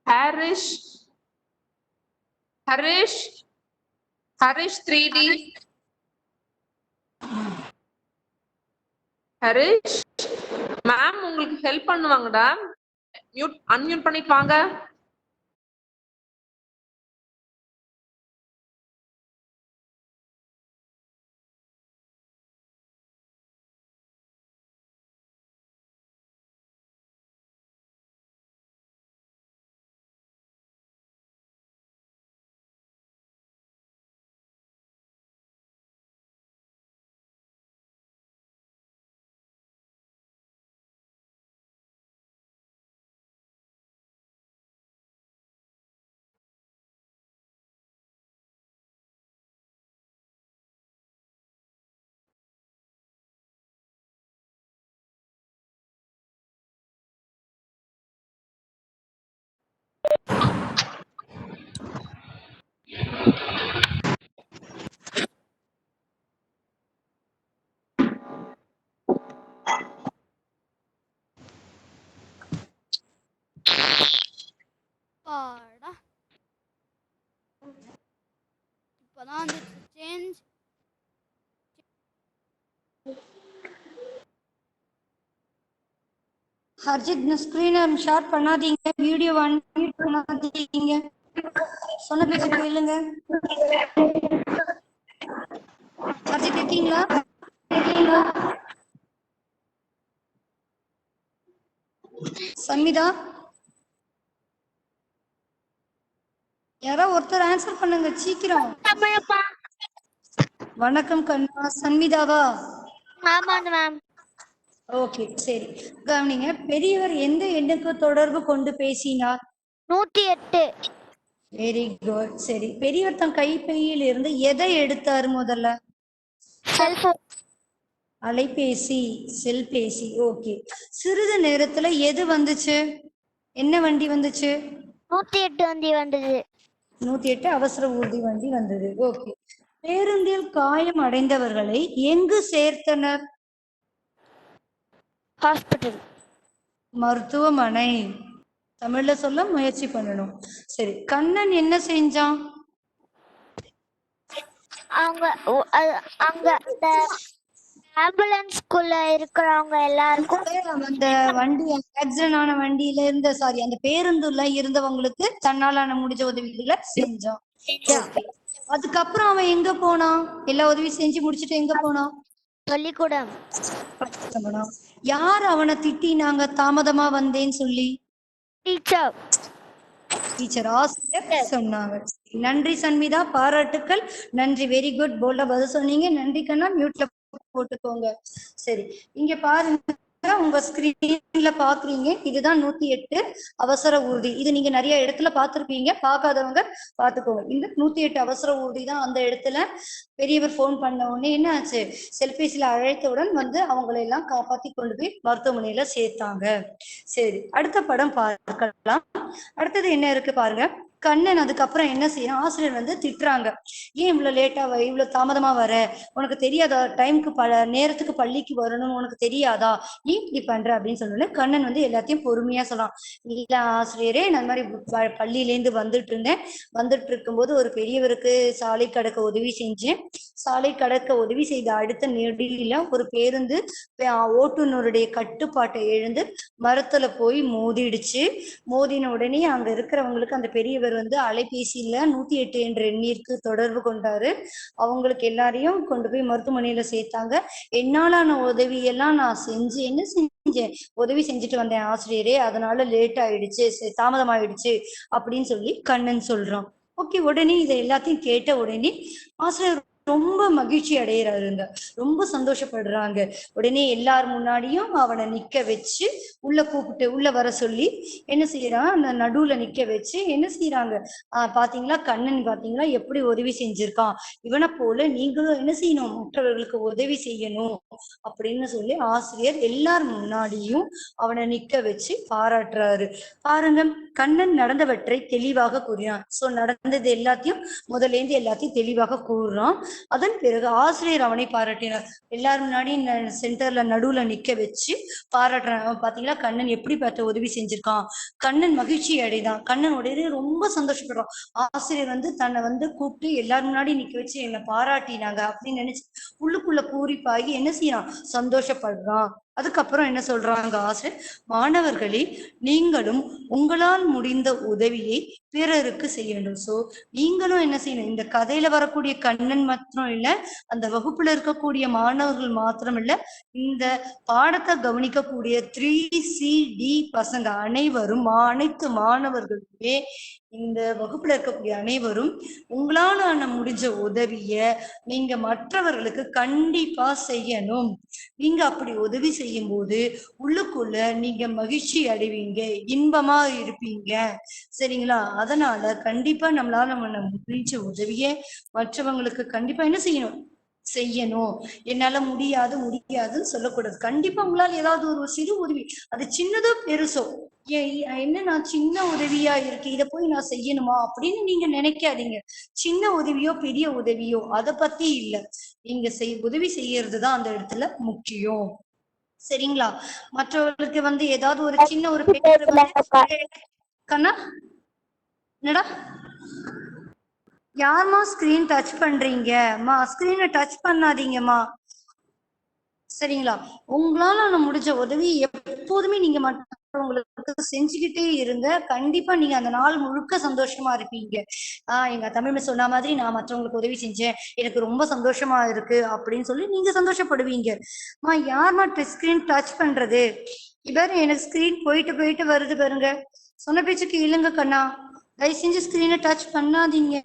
Harish, Harish, 3D, Harish ma'am உங்களுக்கு ஹெல்ப் பண்ணுவாங்கடா, அன்மியூட் பண்ணிட்டு வாங்க. இப்பதான் வந்துச்சு. சேஞ்ச் ஹர்ஜித் ஸ்கிரீனை ஷேர் பண்ணாதீங்க, வீடியோ அன்மியூட் பண்ணாதீங்க, சொன்ன பேச்சு கேளுங்க. ஹர்ஜித் இருக்கீங்களா? சன்மிதா, யாரோ ஒருத்தர் ஆன்சர் பண்ணுங்க சீக்கிரம். வணக்கம் கண்ணா. சன்மிதாவா? ஆமாங்க மேம். ஓகே, சரி. கவனிங்க, பெரியவர் எந்த எண்ணுக்கு தொடர்பு கொண்டு பேசினார்? 108. Very good. சரி, பெரியவர் தன் கைப்பையில் இருந்து எதை எடுத்தாரு முதல்ல? செல்போன். அலைபேசி, செல்பேசி. ஓகே. சிறிது நேரத்துல எது வந்துச்சு? என்ன வண்டி வந்துச்சு? 108 வண்டி வந்தது. 108 அவசர ஊர்தி வண்டி வந்தது. ஓகே. பேருந்தில் காயம் அடைந்தவர்களை எங்கு சேர்த்தனர்? ஹாஸ்பிட்டல். மருத்துவமனை. தமிழ்ல சொல்ல முயற்சி பண்ணணும். சரி, கண்ணன் என்ன செஞ்சான்? அவங்க அங்க அந்த ஆம்புலன்ஸ்குள்ள இருக்கிறவங்க எல்லாருக்கும் அந்த வண்டி ஆக்சிடென்ட் ஆன வண்டியில இருந்த அந்த பேருந்துல இருந்தவங்களுக்கு தன்னாலான முடிஞ்ச உதவிகளை செஞ்சான். அதுக்கப்புறம் அவன் எங்க போனான்? எல்லா உதவி செஞ்சு முடிச்சுட்டு எங்க போனான்? பள்ளிக்கூடம். யார் அவனை திட்டினாங்க தாமதமா வந்தேன்னு சொல்லி? டீச்சர். டீச்சர், ஆசிரியர் சொன்னாங்க. நன்றி சன்மிதா, பாராட்டுக்கள். நன்றி, வெரி குட். போல்டா பதில் சொன்னீங்க. நன்றி கண்ணா. மியூட்ல போட்டுக்கோங்க. சரி, இங்க பாருங்க, உங்க ஸ்கிரீன்ல பாக்குறீங்க, இதுதான் 108 அவசர ஊர்தி. இது நீங்க நிறைய இடத்துல பார்த்திருப்பீங்க, பார்க்காதவங்க பாத்துக்கோங்க. இந்த 108 அவசர ஊர்தி தான் அந்த இடத்துல பெரியவர் போன் பண்ண உடனே என்ன ஆச்சு? செல்பேசியில அழைத்தவுடன் வந்து அவங்களை எல்லாம் காப்பாத்தி கொண்டு போய் மருத்துவமனையில சேர்த்தாங்க. சரி, அடுத்த படம் பார்க்கலாம். அடுத்தது என்ன இருக்கு பாருங்க. கண்ணன் அதுக்கப்புறம் என்ன செய்யணும்? ஆசிரியர் வந்து திட்டுறாங்க, ஏன் இவ்வளவு லேட்டா இவ்வளவு தாமதமா வர? உனக்கு தெரியாதா நேரத்துக்கு பள்ளிக்கு வரணும்னு உனக்கு தெரியாதா? நீ இப்படி பண்ற அப்படின்னு சொன்னோன்னே கண்ணன் வந்து எல்லாத்தையும் பொறுமையா சொல்லலாம். இல்ல ஆசிரியரே, நான் இந்த மாதிரி பள்ளியிலேருந்து வந்துட்டு இருக்கும்போது ஒரு பெரியவருக்கு சாலை கடக்க உதவி செஞ்சேன். சாலை கடக்க உதவி செய்த அடுத்த நெடியில ஒரு பேருந்து ஓட்டுநருடைய கட்டுப்பாட்டை எழுந்து மரத்துல போய் மோதிடுச்சு. மோதின உடனே அங்க இருக்கிறவங்களுக்கு அந்த பெரியவர் வந்து அலைபேசியில 108 என்ற எண்ணிற்கு தொடர்பு கொண்டாரு. அவங்களுக்கு எல்லாரையும் கொண்டு போய் மருத்துவமனையில சேர்த்தாங்க. என்னாலான உதவியெல்லாம் நான் என்ன செஞ்சேன்? உதவி செஞ்சுட்டு வந்தேன் ஆசிரியரே, அதனால லேட் ஆயிடுச்சு, தாமதம் ஆயிடுச்சு அப்படின்னு சொல்லி கண்ணன் சொல்றான். ஓகே, உடனே இதை எல்லாத்தையும் கேட்ட உடனே ஆசிரியர் ரொம்ப மகிழ்ச்சி அடைகிறாருங்க, ரொம்ப சந்தோஷப்படுறாங்க. உடனே எல்லார் முன்னாடியும் அவனை நிக்க வச்சு கூப்பிட்டு உள்ள வர சொல்லி என்ன செய்யறான்? அந்த நடுவுல நிக்க வச்சு என்ன செய்யறாங்க? பாத்தீங்களா, கண்ணன் பாத்தீங்களா எப்படி உதவி செஞ்சிருக்கான்? இவனை போல நீங்களும் என்ன செய்யணும்? மற்றவர்களுக்கு உதவி செய்யணும் அப்படின்னு சொல்லி ஆசிரியர் எல்லார் முன்னாடியும் அவனை நிக்க வச்சு பாராட்டுறாரு. பாருங்க, கண்ணன் நடந்தவற்றை தெளிவாக கூறினான். சோ நடந்தது எல்லாத்தையும் முதல்ல இருந்து எல்லாத்தையும் தெளிவாக கூறுறான். அதன் பிறகு ஆசிரியர் அவனை பாராட்டினார். எல்லாரும் முன்னாடி சென்டர்ல நடுவுல நிக்க வச்சு பாராட்டுறான். பாத்தீங்களா, கண்ணன் எப்படி பார்த்த உதவி செஞ்சிருக்கான்? கண்ணன் மகிழ்ச்சி அடைதான். கண்ணன் உடனே ரொம்ப சந்தோஷப்படுறான். ஆசிரியர் வந்து தன்னை வந்து கூப்பிட்டு எல்லாரும் முன்னாடி நிக்க வச்சு என்னை பாராட்டினாங்க அப்படின்னு நினைச்சு உள்ளுக்குள்ள பூரிப்பாகி என்ன செய்யறான்? சந்தோஷப்படுறான். அதுக்கப்புறம் என்ன சொல்றாங்க ஆசிரியர்? மாணவர்களே, நீங்களும் உங்களால் முடிந்த உதவியை பிறருக்கு செய்யணும். சோ நீங்களும் என்ன செய்யணும்? இந்த கதையில வரக்கூடிய கண்ணன் மாத்திரம் இல்ல, அந்த வகுப்புல இருக்கக்கூடிய மாணவர்கள் மாத்திரம் இல்ல, இந்த பாடத்தை கவனிக்கக்கூடிய 3CD பசங்க அனைவரும், அனைத்து மாணவர்களுமே, இந்த வகுப்புல இருக்கக்கூடிய அனைவரும் உங்களால முடிஞ்ச உதவிய நீங்க மற்றவர்களுக்கு கண்டிப்பா செய்யணும். நீங்க அப்படி உதவி செய்யும் போது உள்ளுக்குள்ள நீங்க மகிழ்ச்சி அடைவீங்க, இன்பமா இருப்பீங்க. சரிங்களா? அதனால கண்டிப்பா நம்மளால முடிஞ்ச உதவிய மற்றவங்களுக்கு கண்டிப்பா என்ன செய்யணும். என்னால முடியாதுன்னு சொல்லக்கூடாது. கண்டிப்பா உங்களால ஏதாவது ஒரு சிறு உதவி, அது சின்னதோ பெருசோ, என்ன நான் சின்ன உதவியா இருக்கு, இதை போய் நான் செய்யணுமா அப்படின்னு நீங்க நினைக்காதீங்க. சின்ன உதவியோ பெரிய உதவியோ அதை பத்தி இல்ல, நீங்க உதவி செய்யறதுதான் அந்த இடத்துல முக்கியம். சரிங்களா? மற்றவர்களுக்கு வந்து ஏதாவது ஒரு சின்ன ஒரு கண்ணா, என்னடா யாருமா ஸ்கிரீன் டச் பண்றீங்க? ஸ்கிரீனை டச் பண்ணாதீங்கம்மா. சரிங்களா? உங்களால முடிஞ்ச உதவி எப்போதுமே நீங்க மற்றவங்களுக்கு செஞ்சுக்கிட்டே இருங்க. கண்டிப்பா நீங்க அந்த நாள் முழுக்க சந்தோஷமா இருப்பீங்க. எங்க தமிழ் மிஸ் சொன்ன மாதிரி நான் மற்றவங்களுக்கு உதவி செஞ்சேன், எனக்கு ரொம்ப சந்தோஷமா இருக்கு அப்படின்னு சொல்லி நீங்க சந்தோஷப்படுவீங்க. யாருமா ஸ்கிரீன் டச் பண்றது? இவர் எனக்கு ஸ்கிரீன் போயிட்டு போயிட்டு வருது பாருங்க. சொன்ன பேச்சுக்கு இல்லைங்க கண்ணா, தயவு செஞ்சு ஸ்கிரீனை டச் பண்ணாதீங்க.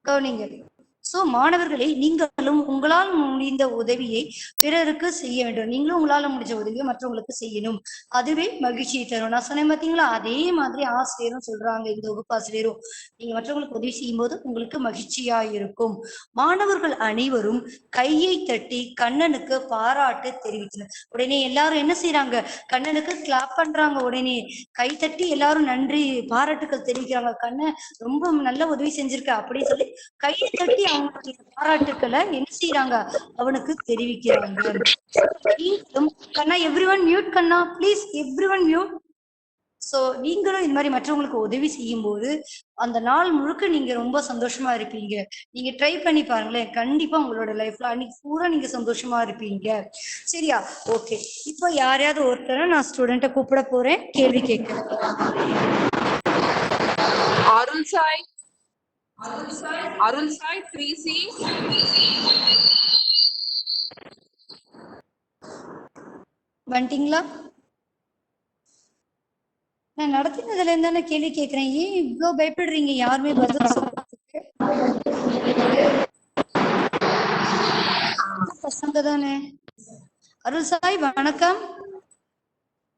கவனிங்க. சோ மாணவர்களே, நீங்களும் உங்களால் முடிந்த உதவியை பிறருக்கு செய்ய வேண்டும். நீங்களும் உங்களால முடிஞ்ச உதவியை மற்றவங்களுக்கு செய்யணும். அதுவே மகிழ்ச்சியை தரும். நான் சொன்னேன் பார்த்தீங்களா, அதே மாதிரி ஆசிரியரும் சொல்றாங்க, இந்த வகுப்பாசிரியரும். நீங்க மற்றவங்களுக்கு உதவி செய்யும் போது உங்களுக்கு மகிழ்ச்சியா இருக்கும். மாணவர்கள் அனைவரும் கையை தட்டி கண்ணனுக்கு பாராட்டு தெரிவித்தனர். உடனே எல்லாரும் என்ன செய்யறாங்க? கண்ணனுக்கு கிளாப் பண்றாங்க. உடனே கை தட்டி எல்லாரும் நன்றி பாராட்டுக்கள் தெரிவிக்கிறாங்க. கண்ணன் ரொம்ப நல்ல உதவி செஞ்சிருக்க அப்படின்னு சொல்லி கையை தட்டி அவங்களுடைய பாராட்டுக்களை என்ன செய்யறாங்க? அவனுக்கு தெரிவிக்கிறாங்க. Kanna, everyone mute Kanna, please everyone mute. So நீங்களும் இந்த மாதிரி மற்றவங்களுக்கு உதவி செய்யும் போது அந்த நாள் முழுக்க நீங்க ரொம்ப சந்தோஷமா இருப்பீங்க. நீங்க ட்ரை பண்ணி பாருங்களேன், கண்டிப்பா உங்களோட லைஃப்ல அன்னைக்கு பூரா நீங்க சந்தோஷமா இருப்பீங்க. சரியா? ஓகே, இப்போ யாரையாவது ஒருத்தரை நான் ஸ்டூடெண்ட்டை கூப்பிட போறேன், கேள்வி கேட்கிறேன். அருள் சாய், அருள் சாய் 3C. வந்துட்டீங்களா? நான் நடத்தினதுல இருந்து தானே கேள்வி கேட்கிறேன், ஏன் இவ்வளவு பயப்படுறீங்க? யாருமே பதில் சொல்றதுக்கு பசங்க தானே. அருள் சாய் வணக்கம்.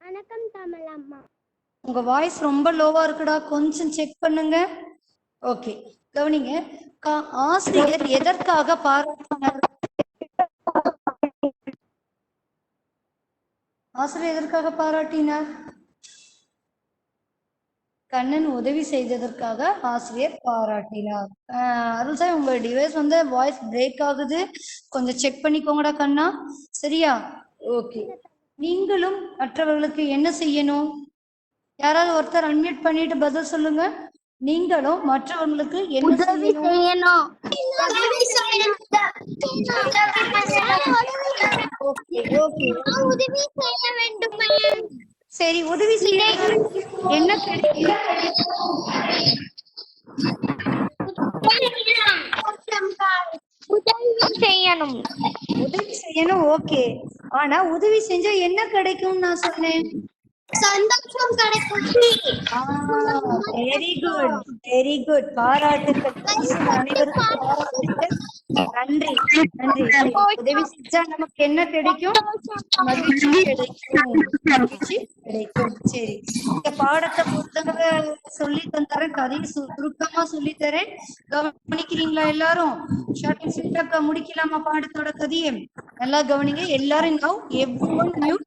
வணக்கம் தமிழ் அம்மா. உங்க வாய்ஸ் ரொம்ப லோவா இருக்குடா, கொஞ்சம் செக் பண்ணுங்க. ஓகே, கவனிங்க. ஆசிரியர் எதற்காக பாராட்டினார்? ஆசிரியர் எதற்காக பாராட்டினார்? கண்ணன் உதவி செய்ததற்காக ஆசிரியர் பாராட்டினார். அருள் சார், உங்க டிவைஸ் வந்து வாய்ஸ் பிரேக் ஆகுது, கொஞ்சம் செக் பண்ணிக்கோங்கடா கண்ணா. சரியா? ஓகே. நீங்களும் மற்றவர்களுக்கு என்ன செய்யணும்? யாராவது ஒருத்தர் அன்மியூட் பண்ணிட்டு பதில் சொல்லுங்க. நீங்களும் மற்றவர்களுக்கு என்ன செய்யணும்? சரி, உதவி செய்ய என்ன கிடைக்கும்? உதவி செய்யணும். ஓகே, ஆனா உதவி செஞ்சா என்ன கிடைக்கும் நான் சொன்னேன்? சந்தோஷம் கிடைக்கும். Very good, very good. பாராட்டுக்கள். அனைவருக்கும் பாராட்டுக்கள். நன்றி, நன்றி. உதவி செஞ்சா நமக்கு என்ன கிடைக்கும்? மகிழ்ச்சி கிடைக்கும், மகிழ்ச்சி கிடைக்கும். சரி, இந்த பாடத்தை புத்தக சொல்லி தந்துறேன், கதையை சுருக்கமா சொல்லி தரேன், கவனிக்கிறீங்களா? எல்லாரும் ஷார்ட் அண்ட் ஸ்வீட்டா முடிக்கலாமா பாடத்தோட கதையை? நல்லா கவனிங்க எல்லாரும். now everyone mute.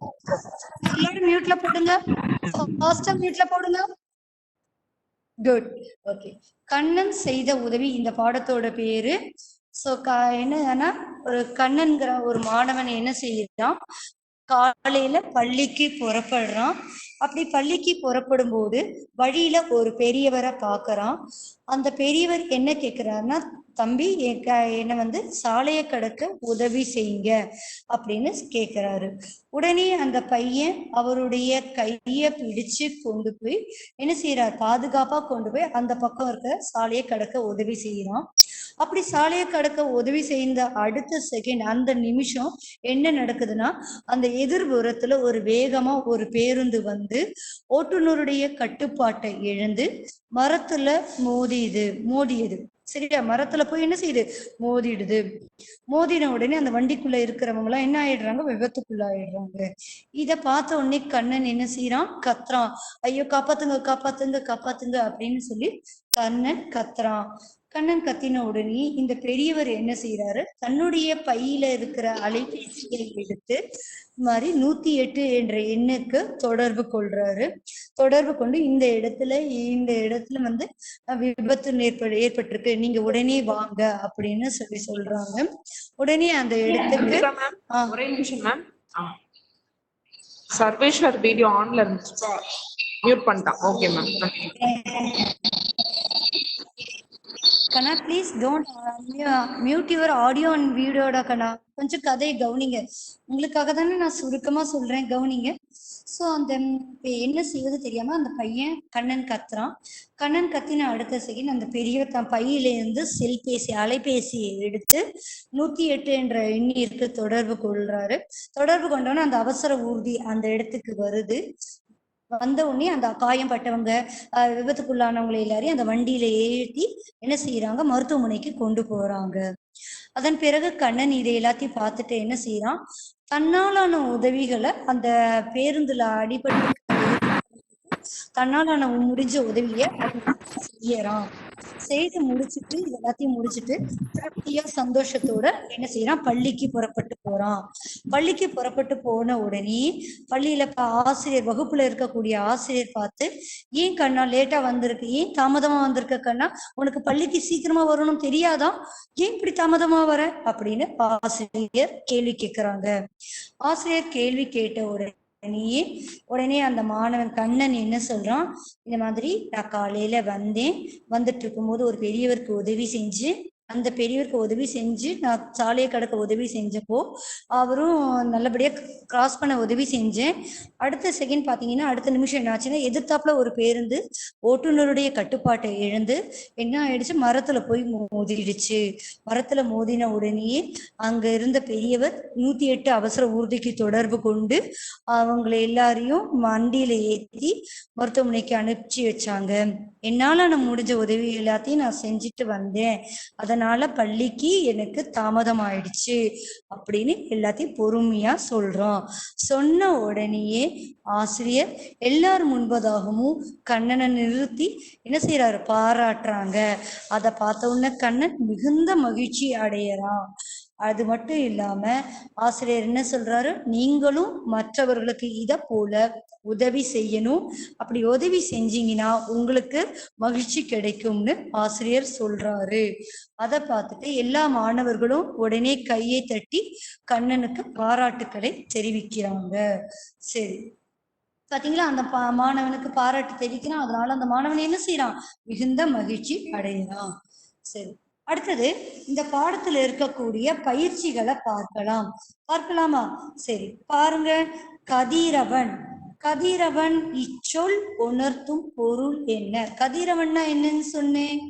எல்லாரும் மியூட்ல போடுங்க, ஃபாஸ்டா மியூட்ல போடுங்க. Good, okay. கண்ணன் செய்த உதவி இந்த பாடத்தோட பேரு. சோ என்னன்னா, ஒரு கண்ணன்கிற ஒரு மாணவன் என்ன செய்யறான்? காலையில பள்ளிக்கு புறப்படுறான். அப்படி பள்ளிக்கு புறப்படும் போது வழியில ஒரு பெரியவரை பாக்குறான். அந்த பெரியவர் என்ன கேக்குறாருன்னா, தம்பி என்ன வந்து சாலையை கடக்க உதவி செய்யுங்க அப்படின்னு கேக்குறாரு. உடனே அந்த பையன் அவருடைய கைய பிடிச்சு கொண்டு போய் என்ன செய்யறார்? பாதுகாப்பா கொண்டு போய் அந்த பக்கம் இருக்கிற சாலையை கடக்க உதவி செய்யறான். அப்படி சாலையை கடக்க உதவி செய்த அடுத்த செகண்ட், அந்த நிமிஷம் என்ன நடக்குதுன்னா, அந்த எதிர்புறத்துல ஒரு வேகமா ஒரு பேருந்து வந்து ஓட்டுநருடைய கட்டுப்பாட்டை இழந்து மரத்துல மோதியது. சரியா? மரத்துல போய் என்ன செய்யுது? மோதிடுது. மோதின உடனே அந்த வண்டிக்குள்ள இருக்கிறவங்க எல்லாம் என்ன ஆயிடுறாங்க? விபத்துக்குள்ள ஆயிடுறாங்க. இத பார்த்த உடனே கண்ணன் என்ன செய்யறான்? கத்துறான், ஐயோ காப்பாத்துங்க, காப்பாத்துங்க, காப்பாத்துங்க அப்படின்னு சொல்லி கண்ணன் கத்துறான். கண்ணன் கத்தின உடனே இந்த பெரியவர் என்ன செய்யறாரு? தன்னுடைய பையில இருக்கிற அலைபேசியை எடுத்து மாதிரி 108 என்ற எண்ணுக்கு தொடர்பு கொள்றாரு. தொடர்பு கொண்டு இந்த இடத்துல வந்து விபத்து ஏற்பட்டிருக்கு, நீங்க உடனே வாங்க அப்படின்னு சொல்றாங்க. உடனே அந்த இடத்துக்கு ஒரே நிமிஷம் மேம். சர்வேஸ்வர் வீடியோ ஆன்ல இருந்துச்சு, மியூட் பண்ணிட்டான். Okay ma'am. கண்ணா please don't mute your audio and வீடியோட கண்ணா. கொஞ்சம் கதையை கவனிங்க. உங்களுக்காக தானே நான் சுருக்கமா சொல்றேன், கவனிங்க. ஸோ அந்த என்ன செய்வது தெரியாம அந்த பையன் கண்ணன் கத்துறான். கண்ணன் கத்தின அடுத்த செகண்ட் அந்த பெரியவர் தன் பையிலேருந்து அலைபேசியை எடுத்து 108 என்ற எண்ணிற்கு தொடர்பு கொள்றாரு. தொடர்பு கொண்டோன்னு அந்த அவசர ஊர்தி அந்த இடத்துக்கு வருது. வந்த உடனே அந்த காயம்பட்டவங்க விபத்துக்குள்ளானவங்களை எல்லாரையும் அந்த வண்டியில ஏற்றி என்ன செய்யறாங்க, மருத்துவமனைக்கு கொண்டு போறாங்க. அதன் பிறகு கண்ணன் இதை எல்லாத்தையும் பார்த்துட்டு என்ன செய்யறான், தன்னாலான உதவிகளை அந்த பேருந்துல அடிபட்டு தன்னாலான முடிஞ்ச உதவிய செய்யறான். செய்து முடிச்சுட்டு எல்லாத்தையும் முடிச்சுட்டு திருப்தியா சந்தோஷத்தோட என்ன செய்யறான், பள்ளிக்கு புறப்பட்டு போறான். பள்ளிக்கு புறப்பட்டு போன உடனே பள்ளியில ஆசிரியர், வகுப்புல இருக்கக்கூடிய ஆசிரியர் பார்த்து, ஏன் கண்ணா லேட்டா வந்திருக்கு, ஏன் தாமதமா வந்திருக்க கண்ணா, உனக்கு பள்ளிக்கு சீக்கிரமா வரணும் தெரியாதா, ஏன் இப்படி தாமதமா வர அப்படின்னு ஆசிரியர் கேள்வி கேட்கிறாங்க. ஆசிரியர் கேள்வி கேட்ட உடனே அந்த மாணவன் கண்ணன் என்ன சொல்றான், இந்த மாதிரி நான் காலையில வந்துட்டு இருக்கும்போது ஒரு பெரியவருக்கு உதவி செஞ்சு, அந்த பெரியவருக்கு உதவி செஞ்சு நான் சாலையை கடக்க உதவி செஞ்சப்போ அவரும் நல்லபடியா கிராஸ் பண்ண உதவி செஞ்சேன். அடுத்த செகண்ட் பாத்தீங்கன்னா அடுத்த நிமிஷம் என்ன ஆச்சுன்னா, எதிர்த்தாப்புல ஒரு பேருந்து ஓட்டுநருடைய கட்டுப்பாட்டை இழந்து என்ன ஆயிடுச்சு, மரத்துல போய் மோதிடுச்சு. மரத்துல மோதின உடனேயே அங்க இருந்த பெரியவர் 108 அவசர ஊர்திக்கு தொடர்பு கொண்டு அவங்களை எல்லாரையும் வண்டியில ஏற்றி மருத்துவமனைக்கு அனுப்பிச்சு வச்சாங்க. என்னால நான் முடிஞ்ச உதவி எல்லாத்தையும் நான் செஞ்சுட்டு வந்தேன், அதனால பள்ளிக்கு எனக்கு தாமதம் ஆயிடுச்சு அப்படின்னு எல்லாத்தையும் பொறுமையா சொல்றோம். சொன்ன உடனேயே ஆசிரியர் எல்லாரும் முன்பதாகவும் கண்ணனை நிறுத்தி என்ன செய்யறாரு, பாராட்டுறாங்க. அதை பார்த்த உடனே கண்ணன் மிகுந்த மகிழ்ச்சி அடையறான். அது மட்டும் இல்லாம ஆசிரியர் என்ன சொல்றாரு, நீங்களும் மற்றவர்களுக்கு இத போல உதவி செய்யணும், அப்படி உதவி செஞ்சீங்கன்னா உங்களுக்கு மகிழ்ச்சி கிடைக்கும்னு ஆசிரியர் சொல்றாரு. அதை பார்த்துட்டு எல்லா மாணவர்களும் உடனே கையை தட்டி கண்ணனுக்கு பாராட்டுக்களை தெரிவிக்கிறாங்க. சரி, பாத்தீங்களா, அந்த மாணவனுக்கு பாராட்டு தெரிவிக்கிறான். அதனால அந்த மாணவன் என்ன செய்யறான், மிகுந்த மகிழ்ச்சி அடைகிறான். சரி, அடுத்தது இந்த பாடத்துல இருக்கக்கூடிய பயிற்சிகளை பார்க்கலாமா? சரி பாருங்க. கதிரவன், கதிரவன் இச்சொல் உணர்த்தும் பொருள் என்ன? கதிரவன்னா என்னன்னு சொன்னேன்,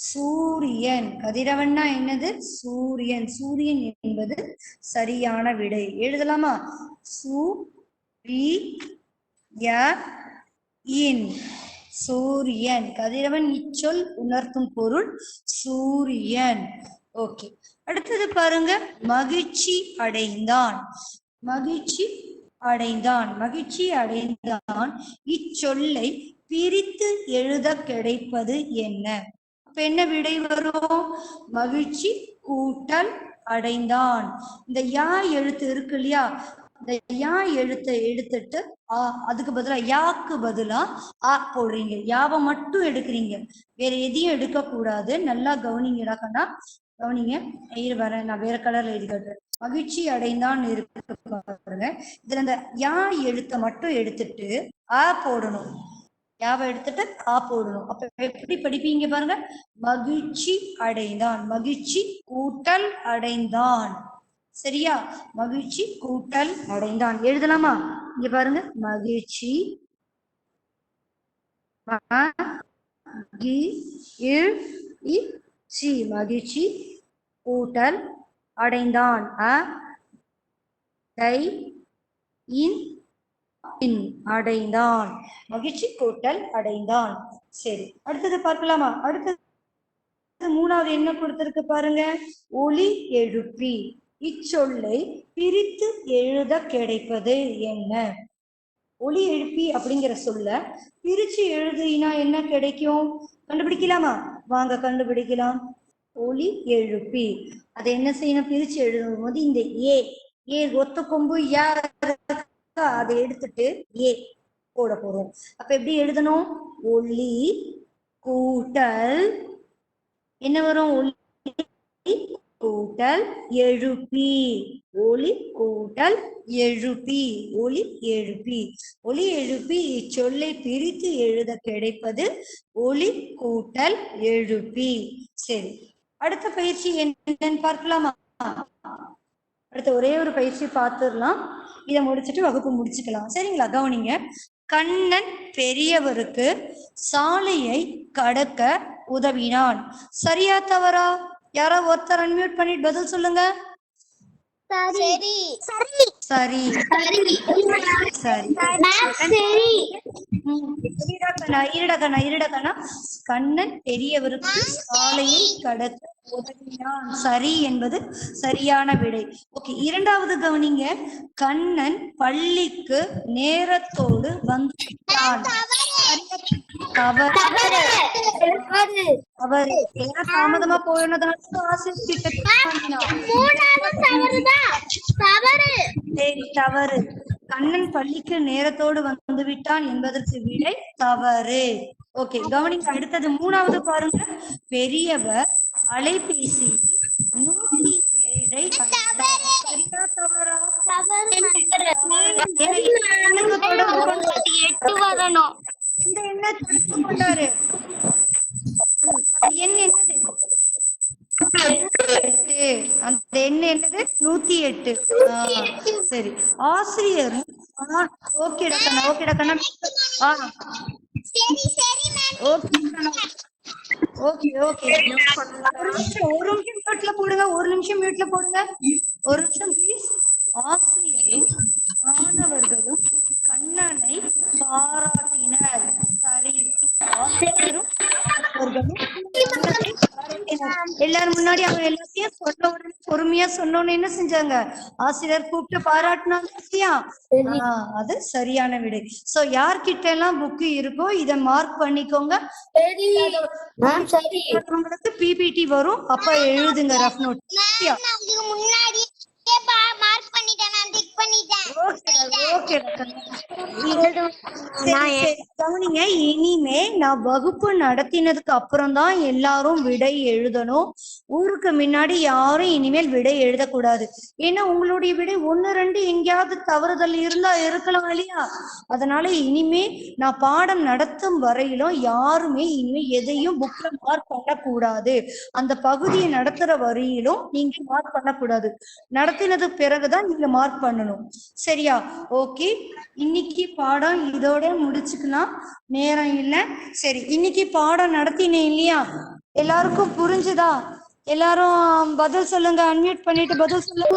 சூரியன். கதிரவன்னா என்னது, சூரியன். சூரியன் என்பது சரியான விடை. எழுதலாமா? சூரியன். கதிரவன் இச்சொல் உணர்த்தும் பொருள் சூரியன். ஓகே, அடுத்தது பாருங்க. மகிழ்ச்சி அடைந்தான். மகிழ்ச்சி அடைந்தான், மகிழ்ச்சி அடைந்தான் இச்சொல்லை பிரித்து எழுத கிடைப்பது என்ன? அப்ப என்ன விடை வரும்? மகிழ்ச்சி கூட்டல் அடைந்தான். இந்த யா எழுத்து இருக்கு இல்லையா, இந்த யா எழுத்தை எடுத்துட்டு அதுக்கு பதிலா யாக்கு பதிலா ஆ போடுறீங்க. யாவை மட்டும் எடுக்கிறீங்க, வேற எதையும் எடுக்க கூடாது. நல்லா கவனிங்கடா கண்ணா, கவனிங்க. வரேன், நான் வேற கலர்ல எழுதி காட்டுறேன். மகிழ்ச்சி அடைந்தான் இருக்கு பாருங்க, இதுல இந்த யா எழுத்தை மட்டும் எடுத்துட்டு ஆ போடணும். யாவை எடுத்துட்டு ஆ போடணும். அப்ப எப்படி படிப்பீங்க பாருங்க, மகிழ்ச்சி அடைந்தான், மகிழ்ச்சி கூட்டல் அடைந்தான். சரியா? மகிழ்ச்சி கூட்டல் அடைந்தான். எழுதலாமா? இங்க பாருங்க, மகிழ்ச்சி மகிழ்ச்சி கூட்டல் அடைந்தான் அடைந்தான், மகிழ்ச்சி கூட்டல் அடைந்தான். சரி, அடுத்தது பார்க்கலாமா? அடுத்தது மூணாவது என்ன கொடுத்திருக்கு பாருங்க, ஒலி எழுப்பி. இச்சொல்லை பிரித்து எழுத கிடைப்பது என்ன? ஒலி எழுப்பி அப்படிங்கிற சொல்ல பிரிச்சு எழுதினா என்ன கிடைக்கும்? கண்டுபிடிக்கலாமா? வாங்க கண்டுபிடிக்கலாம். ஒலி எழுப்பி அதை என்ன செய்யணும், பிரிச்சு எழுதும் போது இந்த ஏ ஒத்த கொம்பு யா அதை எடுத்துட்டு ஏ போட போறோம். அப்ப எப்படி எழுதணும்? ஒலி கூட்டல் என்ன வரும்? ஒலி கூட்டல் எழுப்பி, ஒலி கூட்டல் எழுப்பி, ஒலி எழுப்பி. ஒலி எழுப்பி இச்சொல்லை பிரித்து எழுத கிடைப்பது ஒலி கூட்டல் எழுப்பி. சரி, அடுத்த பயிற்சி என்னன்னு பார்க்கலாமா? அடுத்த ஒரே ஒரு பயிற்சி பார்த்துடலாம், இதை முடிச்சுட்டு வகுப்பு முடிச்சுக்கலாம். சரிங்களா? கவனிங்க. கண்ணன் பெரியவருக்கு சாலையை கடக்க உதவினான். சரியா தவறா? யாரோ ஒருத்தர் அன்மியூட் பண்ணிட்டு பதில் சொல்லுங்க. சரி சரி சரி சரி சரி. சரி. இருடா கண்ணா. கண்ணன் பெரியவருக்கு சாலையை கடக்க உதவினான். சரி என்பது சரியான விடை. ஓகே, இரண்டாவது கவனிங்க. கண்ணன் பள்ளிக்கு நேரத்தோடு வந்துவிட்டான். அவர் தாமதமா போனதால ஆசிரியர் சரி, தவறு. கண்ணன் பள்ளிக்கு நேரத்தோடு வந்துவிட்டான் என்பதற்கு விடை தவறு. ஓகே, கவனிங்க. அடுத்தது மூணாவது பாருங்க. பெரியவர் அலைபேசி 107 சரியா தவறா? வரணும். இந்த எண்ணை தொடர்பு கொண்டாரு. அந்த எண் என்னது? அந்த எண் என்னது? 108. சரி, ஆசிரியரும் ஓகேடா கண்ணா. ஓகே ஒரு நிமிஷம் மியூட்ல போடுங்க. ஒரு நிமிஷம் ப்ளீஸ். ஆசிரியரும் மாணவர்களும் கண்ணனை பாராட்டினர். சரி, ஆசிரியரும் மாணவர்களும் கண்ணனை பாராட்டினர். எல்லாரும் முன்னாடி அவங்க எல்லாத்தையும் சொன்ன உடனே பொறுமையா சொன்னோன்னு என்ன செஞ்சாங்க? ஆசிரியர் கூப்பிட்டு பாராட்டினாங்க இல்லையா? அது சரியான விடை. சோ யார்கிட்ட எல்லாம் புக்கு இருக்கோ இத மார்க் பண்ணிக்கோங்க. உங்களுக்கு பிபிடி வரும், அப்ப எழுதுங்க ரஃப் நோட். முன்னாடி மார்க் பண்ணிட்டேன், நான் டிக் பண்ணிட்டேன். கவனிங்க. இனிமே நான் வகுப்பு நடத்தினதுக்கு அப்புறம் தான் எல்லாரும் விடை எழுதணும். ஊருக்கு முன்னாடி யாரும் இனிமேல் விடை எழுதக்கூடாது. ஏன்னா உங்களுடைய விடை 1, 2 எங்கேயாவது தவறுதல் இருந்தா இருக்கலாம் இல்லையா? அதனால இனிமே நான் பாடம் நடத்தும் வரையிலும் யாருமே இனிமே எதையும் புக்ல மார்க் பண்ணக்கூடாது. அந்த பகுதியை நடத்துற வரையிலும் நீங்க மார்க் பண்ணக்கூடாது. நடத்தினதுக்கு பிறகுதான் நீங்க மார்க் பண்ணணும். சரியா? ஓகே, இன்னைக்கு பாடம் இதோட முடிச்சுக்கலாம், நேரம் இல்லை. சரி, இன்னைக்கு பாடம் நடத்தினேன் இல்லையா? எல்லாருக்கும் புரிஞ்சுதா? எல்லாரும் பதில் சொல்லுங்க. அன்மியூட் பண்ணிட்டு பதில் சொல்லுங்க.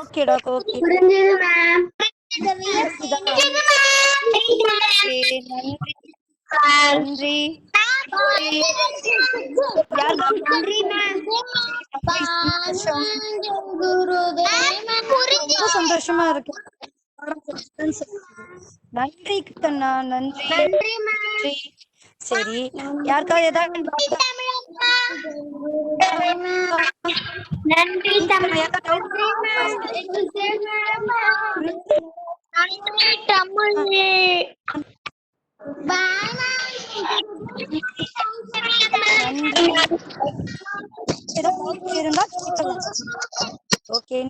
ஓகேடா, ஓகே. நன்றி. சந்தோஷமா இருக்கு. நன்றி கண்ணா, நன்றி. சரி, யாருக்காவது ஏதாவது இருந்தா ஓகே.